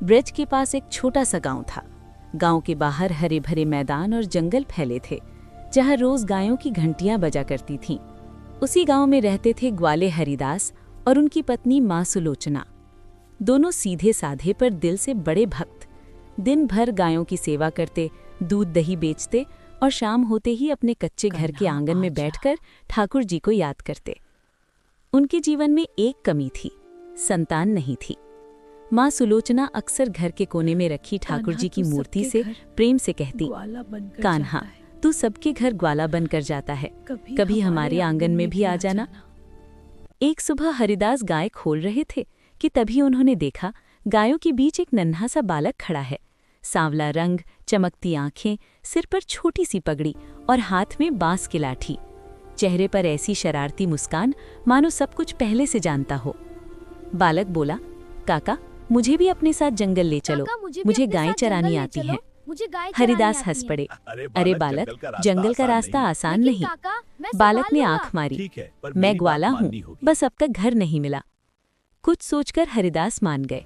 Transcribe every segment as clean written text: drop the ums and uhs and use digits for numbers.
ब्रज के पास एक छोटा सा गांव था। गांव के बाहर हरे भरे मैदान और जंगल फैले थे, जहां रोज गायों की घंटियां बजा करती थीं। उसी गांव में रहते थे ग्वाले हरिदास और उनकी पत्नी माँ सुलोचना। दोनों सीधे साधे पर दिल से बड़े भक्त। दिन भर गायों की सेवा करते, दूध दही बेचते और शाम होते ही अपने कच्चे घर के आंगन में बैठकर ठाकुर जी को याद करते। उनके जीवन में एक कमी थी, संतान नहीं थी। माँ सुलोचना अक्सर घर के कोने में रखी ठाकुर जी की मूर्ति से प्रेम से कहती, कान्हा, तू सबके घर ग्वाला बनकर जाता है, कभी हमारे आंगन में भी आ जाना। एक सुबह हरिदास गाय खोल रहे थे कि तभी उन्होंने देखा गायों के बीच एक नन्हा सा बालक खड़ा है। सांवला रंग, चमकती आंखें, सिर पर छोटी सी पगड़ी और हाथ में बांस की लाठी। चेहरे पर ऐसी शरारती मुस्कान मानो सब कुछ पहले से जानता हो। बालक बोला, काका, मुझे भी अपने साथ जंगल ले चलो, मुझे गाय चरानी आती है। हरिदास हंस पड़े, अरे बालक, जंगल का रास्ता आसान नहीं। बालक ने आंख मारी, मैं ग्वाला हूँ, बस अब तक घर नहीं मिला। कुछ सोचकर हरिदास मान गए।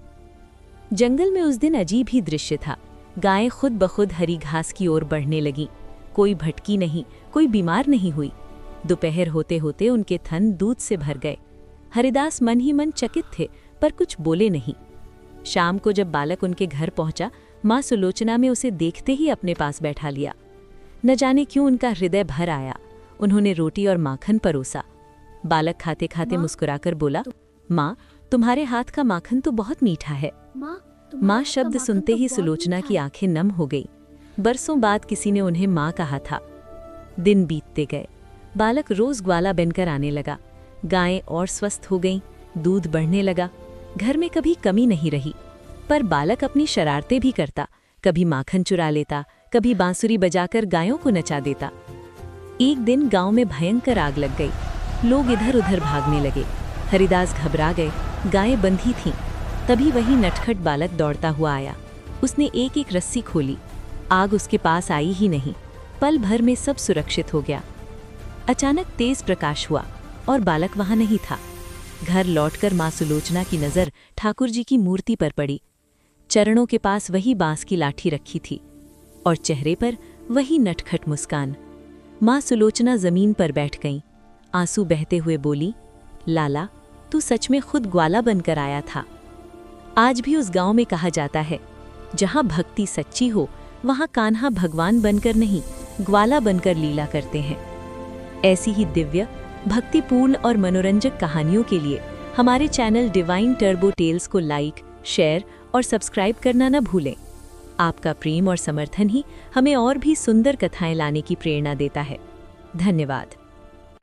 जंगल में उस दिन अजीब ही दृश्य था। गायें खुद ब खुद हरी घास की ओर बढ़ने लगीं। कोई भटकी नहीं, कोई बीमार नहीं हुई। दोपहर होते होते उनके थन दूध से भर गए। हरिदास मन ही मन चकित थे, पर कुछ बोले नहीं। शाम को जब बालक उनके घर पहुंचा, माँ सुलोचना में उसे देखते ही अपने पास बैठा लिया। न जाने क्यों उनका हृदय भर आया। उन्होंने रोटी और माखन परोसा। बालक खाते खाते मुस्कुराकर बोला, माँ, तुम्हारे हाथ का माखन तो बहुत मीठा है। माँ शब्द सुनते ही सुलोचना की आंखें नम हो गई। बरसों बाद किसी ने उन्हें माँ कहा था। दिन बीतते गए। बालक रोज ग्वाला बनकर आने लगा। गायें और स्वस्थ हो गईं, दूध बढ़ने लगा। घर में कभी कमी नहीं रही। पर बालक अपनी शरारतें भी करता। कभी माखन चुरा लेता, कभी बांसुरी बजाकर गायों को नचा देता। एक दिन गांव में भयंकर आग लग गई। लोग इधर उधर भागने लगे। हरिदास घबरा गए। गायें बंधी थीं। तभी वही नटखट बालक दौड़ता हुआ आया। उसने एक एक रस्सी खोली। आग उसके पास आई ही नहीं। पल भर में सब सुरक्षित हो गया। अचानक तेज प्रकाश हुआ और बालक वहां नहीं था। घर लौटकर माँ सुलोचना की नजर ठाकुर जी की मूर्ति पर पड़ी। चरणों के पास वही बांस की लाठी रखी थी और चेहरे पर वही नटखट मुस्कान। माँ सुलोचना जमीन पर बैठ गईं। आंसू बहते हुए बोली, लाला, तू सच में खुद ग्वाला बनकर आया था। आज भी उस गांव में कहा जाता है, जहां भक्ति सच्ची हो वहां कान्हा भगवान बनकर नहीं, ग्वाला बनकर लीला करते हैं। ऐसी ही दिव्य, भक्तिपूर्ण और मनोरंजक कहानियों के लिए हमारे चैनल डिवाइन टर्बो टेल्स को लाइक, शेयर और सब्सक्राइब करना न भूलें। आपका प्रेम और समर्थन ही हमें और भी सुंदर कथाएं लाने की प्रेरणा देता है। धन्यवाद।